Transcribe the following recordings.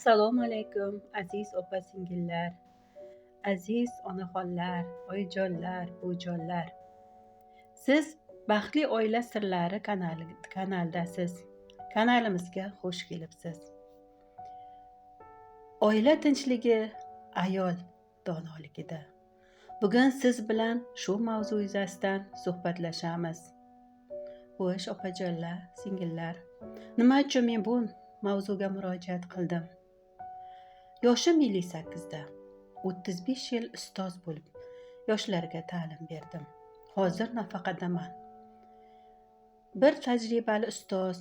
Assalomu alaykum aziz opa-singillar, aziz onaxonlar, oyijonlar, buvijonlar. Siz Baxtli oila sirlari kanaldasiz. Kanalimizga xush kelibsiz. Oila tinchligi ayol donoligida. Bugun siz bilan shu mavzu yuzasidan suhbatlashamiz. Xo'sh, opajonlar, singillar, nima uchun men bu mavzuga murojaat qildim? Yoshim 58da, 35 yil ustoz bo'lib, yoshlarga ta'lim berdim. Hozir nafaqadaman. Bir tajribali ustoz,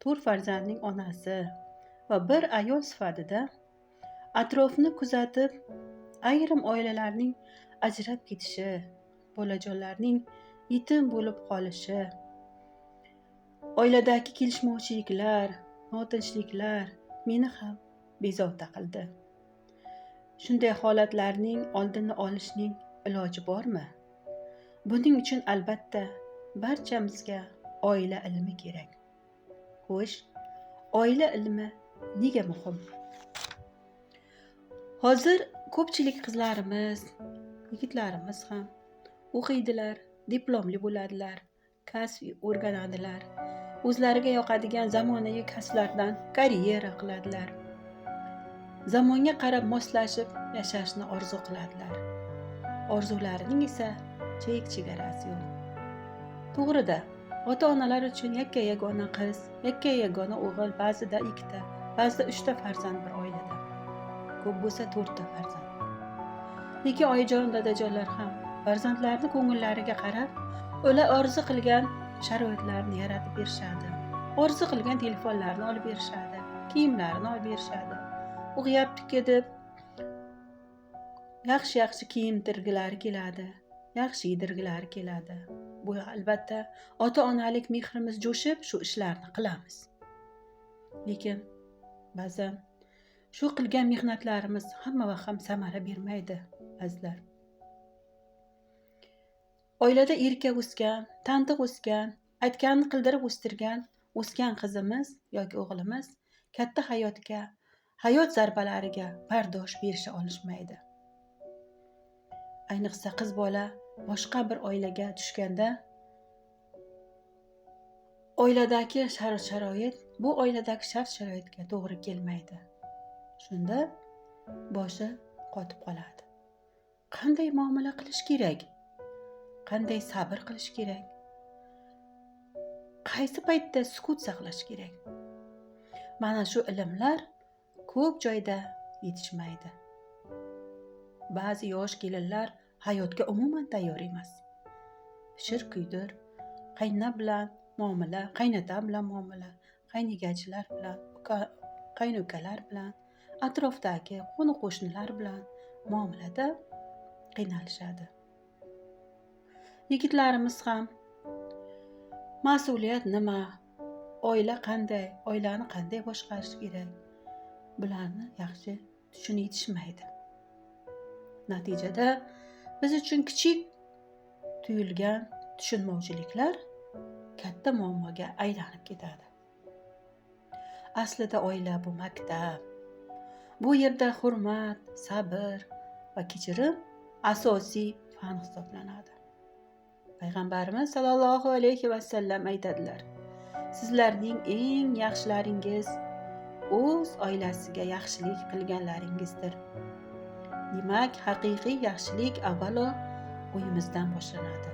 4 farzandning onasi va bir ayol sifatida atrofni kuzatib, ayrim oilalarning ajrab ketishi, bolajonlarning yetim bo'lib qolishi, oiladagi kelishmovchiliklar, notinchliklar meni ham bezovta qildi. Shunday holatlarning oldini olishning iloji bormi? Buning uchun albatta barchamizga oila ilmi kerak. Xo'sh, oila ilmi nega muhim? Hozir ko'pchilik qizlarimiz, yigitlarimiz ham o'qiydilar, diplomli bo'ladilar, kasb o'rganadilar, o'zlariga yoqadigan zamonaviy kasblardan karyera qiladilar. Zamonga qarab moslashib yashashni orzu qiladilar. Orzularining esa chek-chegarasi yo'q. To'g'rida, ota-onalar uchun yakka-yagona qiz, yakka-yagona o'g'il, ba'zida 2ta, ba'zida 3ta farzand bir oilada. Ko'p bo'lsa 4ta farzand. Lekin oyijon, dadajonlar ham farzandlarni ko'ngillariga qarab, ular orzu qilgan sharoitlarni yaratib berishadi. Orzu qilgan telefonlarni olib berishadi, kiyimlarini olib berishadi. O'qiyapti deb yaxshi kiyimtirgilari keladi, yaxshi yedirgilari keladi. Bu albatta ota-onalik mehrimiz jo'shib shu ishlarni qilamiz. Lekin ba'zan shu qilgan mehnatlarimiz hamma vaqt ham samara bermaydi, azizlar. Oilada erkak o'sgan, tantiq o'sgan, aytganini qildirib o'sgan qizimiz yoki o'g'limiz katta hayot zarbalariga bardosh berisha olishmaydi. Ayniqsa qiz bola boshqa bir oilaga tushganda oiladagi shart-sharoit bu oiladagi shart-sharoitga to'g'ri kelmaydi. Shunda boshi qotib qoladi. Qanday muomala qilish kerak? Qanday sabr qilish kerak? Qaysi paytda sukut saqlash kerak? Mana shu ilmlar ko'p joyda yetishmaydi. Ba'zi yosh kelinlar hayotga umuman tayyor emas. Pishir kuydir, qaynota bilan muomala, qaynegachilar bilan, qaynukalar bilan, atrofdagi qo'ni-qo'shnilar bilan muomalada qiynalishadi. Yigitlarimiz ham mas'uliyat nima, oilani qanday boshqarish kerak, bularni yaxshi tushunib yetishmaydi. Natijada biz uchun kichik tuyulgan tushunmovchiliklar katta muammoga aylanib ketadi. Aslida oila bu maktab. Bu yerda hurmat, sabr va kechirim asosiy fan hisoblanadi. Payg'ambarimiz sallallohu alayhi vasallam aytadilar: sizlarning eng yaxshilaringiz o'z oilasiga yaxshilik qilganlaringizdir. Demak, haqiqiy yaxshilik avvalo uyimizdan boshlanadi.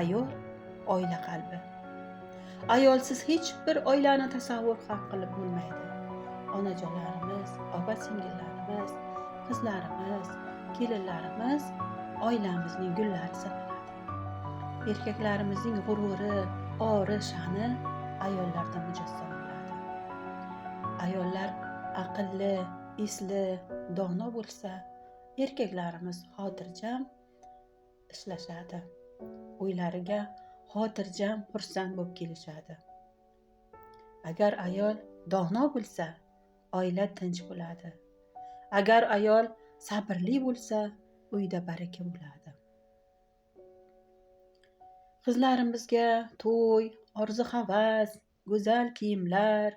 Ayol oila qalbi. Ayolsiz hech bir oilani tasavvur ham qilib bo'lmaydi. Onajonlarimiz, opa-singillarimiz, qizlarimiz, kelinlarimiz oilamizning gullari sanaladi. Erkaklarimizning g'ururi, ori, sha'ni ayollarda mujassam bo'ladi. Ayollar aqlli, esli, dono bo'lsa, erkaklarimiz xotirjam ishlashadi. Uylariga xotirjam, xursand bo'lib kelishadi. Agar ayol dono bo'lsa, oila tinch bo'ladi. Agar ayol sabrli bo'lsa, uyda baraka bo'ladi. Qizlarimizga to'y, orzu-havas, go'zal kiyimlar,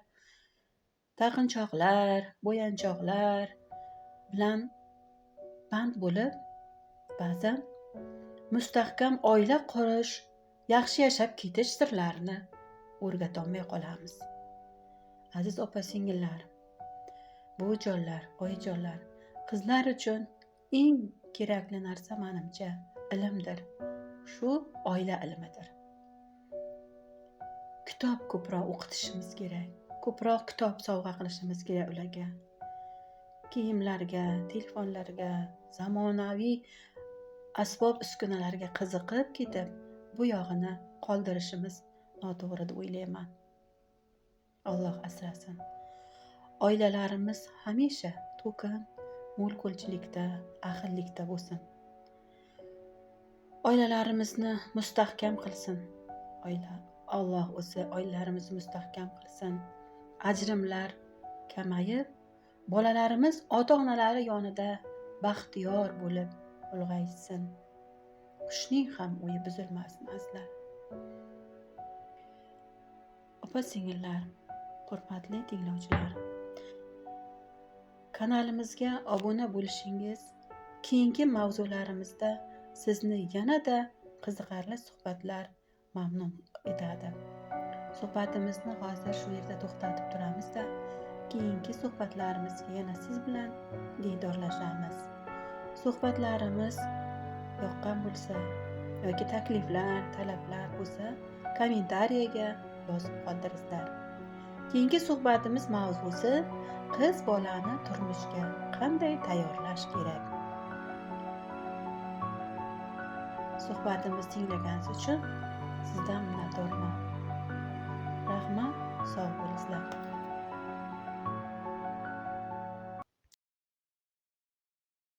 taqinchoqlar, bo'yanchoqlar bilan band bo'lib, ba'zan mustahkam oila qurish, yaxshi yashab ketish sirlarini o'rgatolmay qolamiz. Aziz opa-singillar, buvijonlar, oyijonlar, qizlar uchun eng kerakli narsa menimcha ilmdir. Shu oila ilmidir. Kitob ko'proq o'qitishimiz kerak. Ko'proq kitob sovg'a qilishimiz kerak ularga. Kiyimlarga, telefonlarga, zamonaviy asbob uskunalarga qiziqib ketib, bu yog'ini qoldirishimiz noto'g'ri deb o'ylayman. Alloh asrasin. Oilalarimiz hamisha to'kin, mo'l-ko'lchilikda, ahillikda bo'lsin. Oilalarimizni mustahkam qilsin. Alloh o'zi oilalarimizni mustahkam qilsin. Ajrimlar kamayib, bolalarimiz ota-onalari yonida baxtiyor bo'lib ulg'aysin. Qushning ham o'yi buzilmasin, azizlar. Opa-singillar, hurmatli tinglovchilar, kanalimizga obuna bo'lishingiz keyingi mavzularimizda sizni yanada qiziqarli suhbatlar mamnun etadi. Suhbatimizni hozir shu yerda to'xtatib turamizda, keyingi suhbatlarimizga yana siz bilan diydorlashamiz. Suhbatlarimiz yoqqan bo'lsa yoki takliflar, talablar bo'lsa, kommentariyaga yozib qoldiringlar. Keyingi suhbatimiz mavzusi qiz bolani turmushga qanday tayyorlash kerak. Suhbatimizni tinglaganiniz uchun sizdan minnatdorman. Rahmat, sog' bo'linglar.